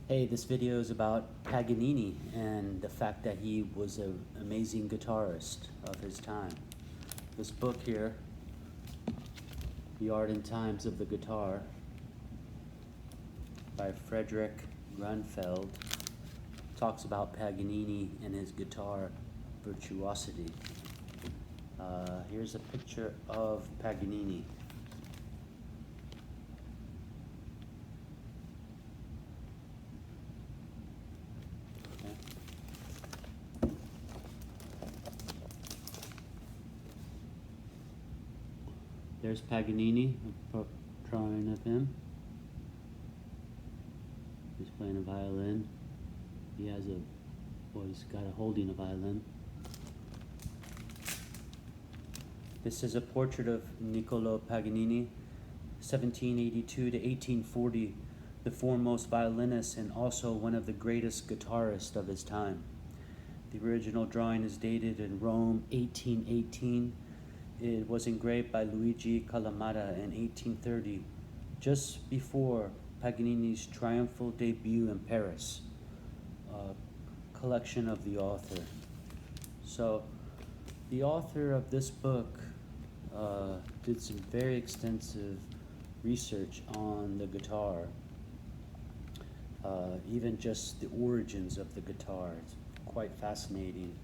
Hey, this video is about Paganini and the fact that he was an amazing guitarist of his time. This book here, The Art and Times of the Guitar, by Frederick Grunfeld, talks about Paganini and his guitar virtuosity. Here's a picture of Paganini. There's Paganini, a drawing of him. He's playing a violin. He's got a holding a violin. This is a portrait of Niccolò Paganini, 1782 to 1840, the foremost violinist and also one of the greatest guitarists of his time. The original drawing is dated in Rome, 1818. It was engraved by Luigi Calamata in 1830, just before Paganini's triumphal debut in Paris, a collection of the author. So, the author of this book did some very extensive research on the guitar, even just the origins of the guitar. It's quite fascinating.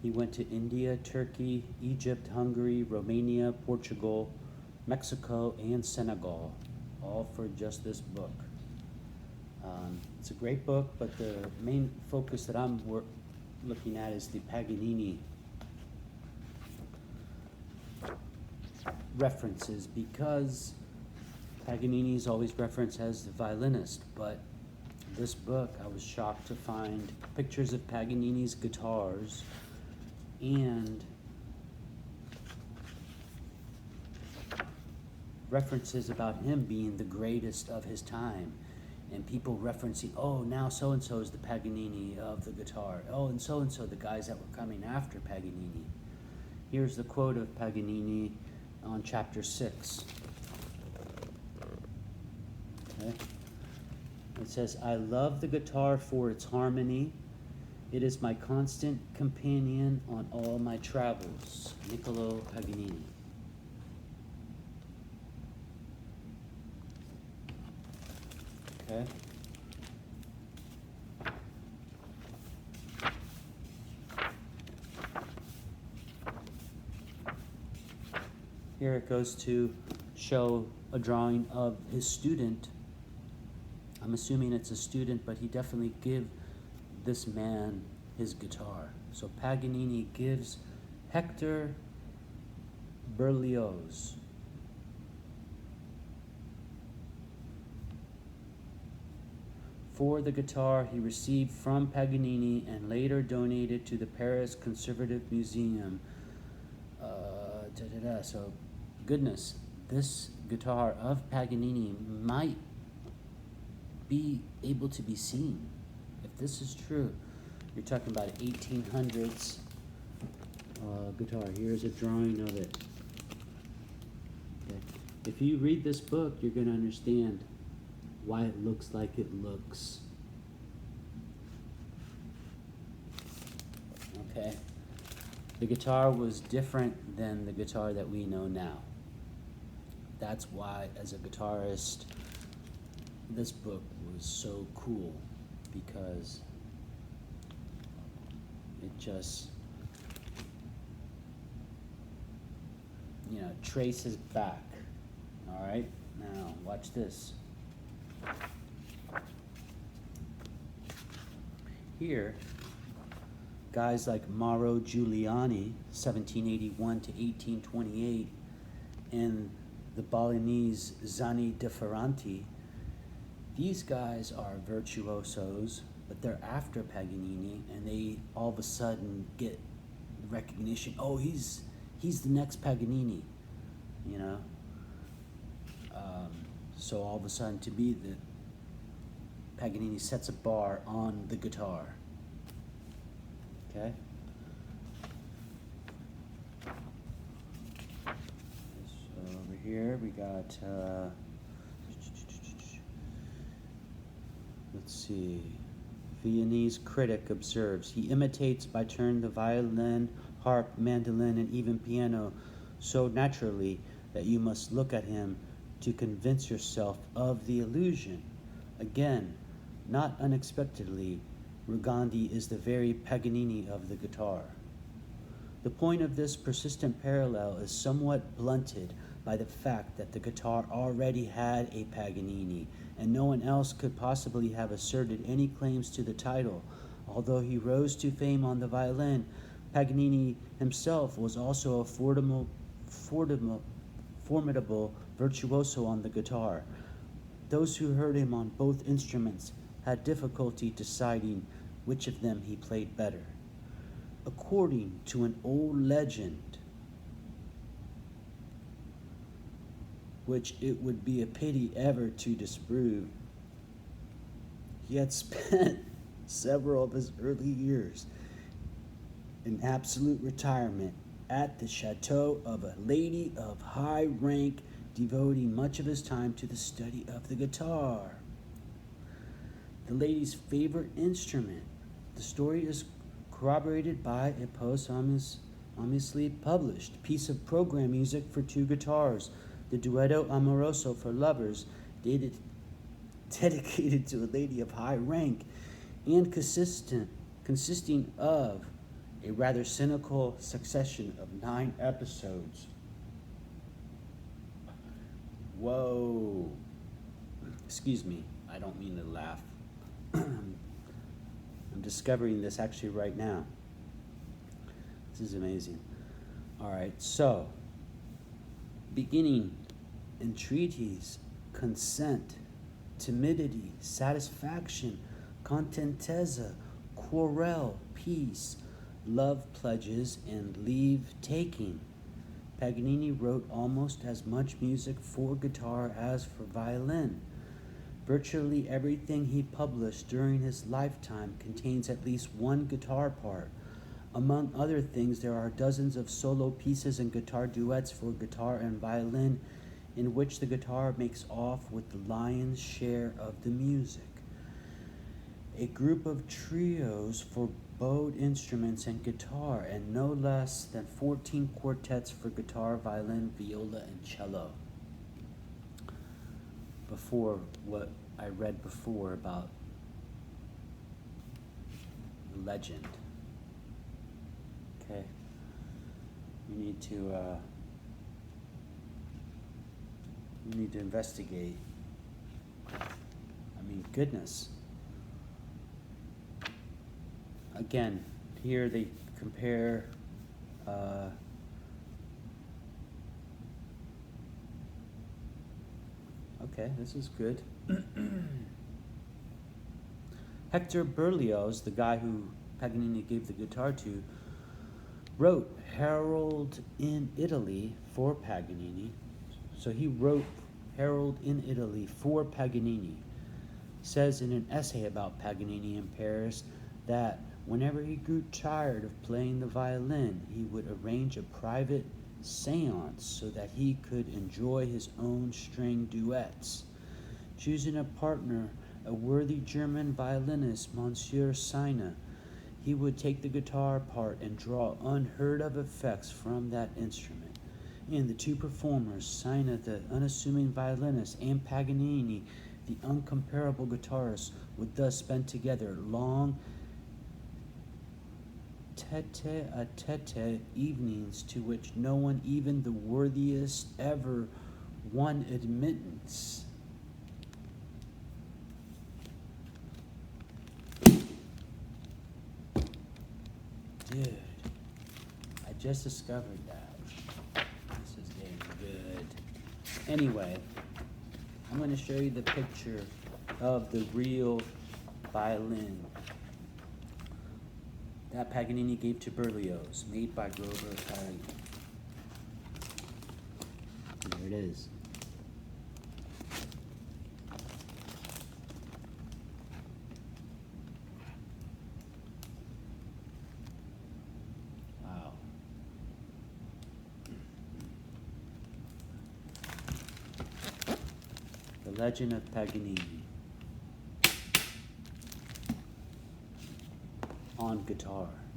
He went to India, Turkey, Egypt, Hungary, Romania, Portugal, Mexico, and Senegal, all for just this book. It's a great book, but the main focus that I'm looking at is the Paganini references, because Paganini is always referenced as the violinist, but this book I was shocked to find pictures of Paganini's guitars and references about him being the greatest of his time, and people referencing, oh, now so-and-so is the Paganini of the guitar, oh, and so the guys that were coming after Paganini. Here's the quote of Paganini on chapter 6. Okay. It says, "I love the guitar for its harmony. It is my constant companion on all my travels." Niccolò Paganini. Okay. Here it goes to show a drawing of his student. I'm assuming it's a student, but he definitely give this man his guitar. So Paganini gives Hector Berlioz for the guitar he received from Paganini and later donated to the Paris Conservative Museum. So, goodness, this guitar of Paganini might be able to be seen. If this is true, you're talking about 1800s guitar. Here's a drawing of it. Okay. If you read this book, you're going to understand why it looks like it looks. Okay. The guitar was different than the guitar that we know now. That's why, as a guitarist, this book was so cool, because it just, traces back. All right, now watch this. Here, guys like Mauro Giuliani, 1781 to 1828, and the Balinese Zanni da Ferranti, these guys are virtuosos, but they're after Paganini, and they all of a sudden get recognition. Oh, he's the next Paganini, So all of a sudden, to be the Paganini sets a bar on the guitar. Okay. So over here we got let's see. Viennese critic observes, he imitates by turn the violin, harp, mandolin, and even piano so naturally that you must look at him to convince yourself of the illusion. Again, not unexpectedly, Rugandi is the very Paganini of the guitar. The point of this persistent parallel is somewhat blunted by the fact that the guitar already had a Paganini, and no one else could possibly have asserted any claims to the title. Although he rose to fame on the violin, Paganini himself was also a formidable virtuoso on the guitar. Those who heard him on both instruments had difficulty deciding which of them he played better. According to an old legend, which it would be a pity ever to disprove, he had spent several of his early years in absolute retirement at the chateau of a lady of high rank, devoting much of his time to the study of the guitar, the lady's favorite instrument. The story is corroborated by a posthumously published piece of program music for two guitars, the Duetto Amoroso for lovers, dedicated to a lady of high rank, and consisting of a rather cynical succession of 9 episodes. Whoa. Excuse me, I don't mean to laugh. I'm discovering this actually right now. This is amazing. All right, so beginning, entreaties, consent, timidity, satisfaction, contentezza, quarrel, peace, love pledges, and leave taking. Paganini wrote almost as much music for guitar as for violin. Virtually everything he published during his lifetime contains at least one guitar part. Among other things, there are dozens of solo pieces and guitar duets for guitar and violin, in which the guitar makes off with the lion's share of the music. A group of trios for bowed instruments and guitar, and no less than 14 quartets for guitar, violin, viola, and cello. Before what I read before about the legend. Okay, we need to investigate. I mean, goodness. Again, here they compare okay, this is good. Hector Berlioz, the guy who Paganini gave the guitar to, wrote Harold in Italy for Paganini. So he wrote Harold in Italy for Paganini. Says in an essay about Paganini in Paris that whenever he grew tired of playing the violin, he would arrange a private seance so that he could enjoy his own string duets. Choosing a partner, a worthy German violinist, Monsieur Seine, he would take the guitar part and draw unheard of effects from that instrument. And the two performers, Seine, the unassuming violinist, and Paganini, the uncomparable guitarist, would thus spend together long tete-a-tete evenings to which no one, even the worthiest, ever won admittance. Dude, I just discovered that. This is getting good. Anyway, I'm going to show you the picture of the real violin that Paganini gave to Berlioz, made by Grover Cari. There it is. Wow. The Legend of Paganini. on guitar.